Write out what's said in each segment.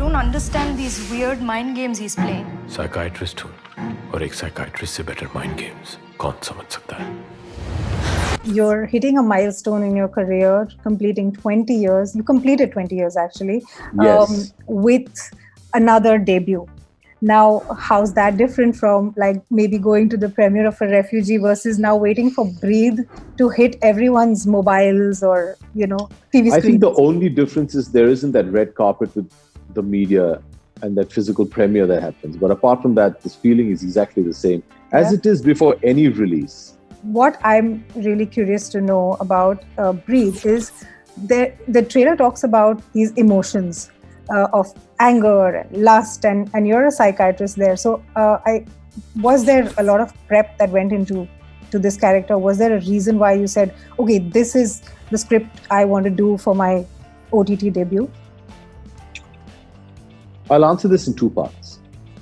don't understand these weird mind games he's playing. Psychiatrist हूँ और एक साइकाइट्रिस्ट से बेटर माइंड गेम्स कौन समझ सकता है? You're hitting a milestone in your career, completing 20 years. You completed 20 years actually, Yes. with another debut. Now, how's that different from like maybe going to the premiere of A Refugee versus now waiting for Breathe to hit everyone's mobiles or, TV screens? I think the only difference is there isn't that red carpet with the media and that physical premiere that happens. But apart from that, this feeling is exactly the same as it is before any release. What I'm really curious to know about Breathe is the trailer talks about these emotions of anger and lust, and you're a psychiatrist there. So was there a lot of prep that went into this character? Was there a reason why you said, okay, this is the script I want to do for my OTT debut? I'll answer this in two parts.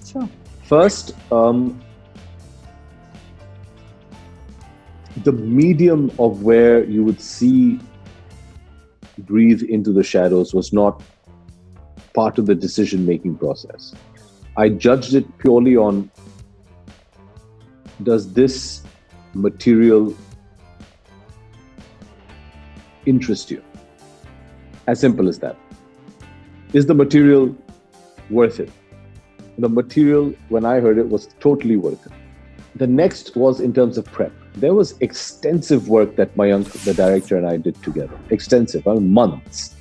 Sure. First, the medium of where you would see Breathe into the shadows was not part of the decision-making process. I judged it purely on, does this material interest you? As simple as that. Is the material worth it? The material, when I heard it, was totally worth it. The next was in terms of prep. There was extensive work that the director and I did together. Extensive, months.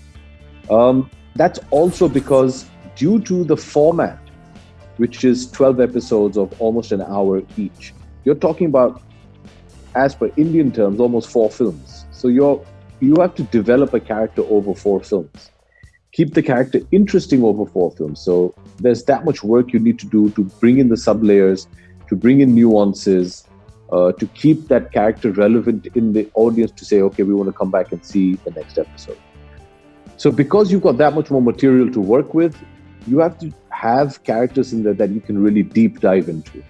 That's also because due to the format, which is 12 episodes of almost an hour each, you're talking about, as per Indian terms, almost 4 films. So you have to develop a character over 4 films. Keep the character interesting over 4 films. So there's that much work you need to do to bring in the sub-layers, to bring in nuances, to keep that character relevant in the audience to say, okay, we want to come back and see the next episode. So because you've got that much more material to work with, you have to have characters in there that you can really deep dive into.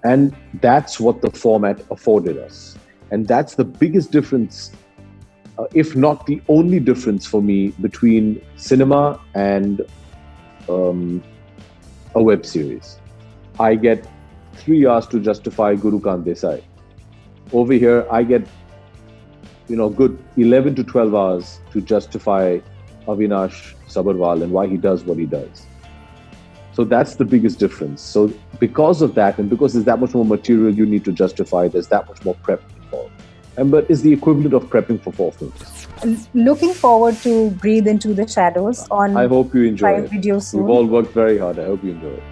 And that's what the format afforded us. And that's the biggest difference, if not the only difference for me between cinema and a web series. I get 3 hours to justify Guru Kant Desai. Over here, I get, good 11 to 12 hours to justify Avinash Sabharwal and why he does what he does. So that's the biggest difference. So because of that, and because there's that much more material you need to justify, there's that much more prep involved. But it's the equivalent of prepping for 4 films. Looking forward to Breathe Into the Shadows on I hope you enjoy Prime it. Video soon. We've all worked very hard. I hope you enjoy it.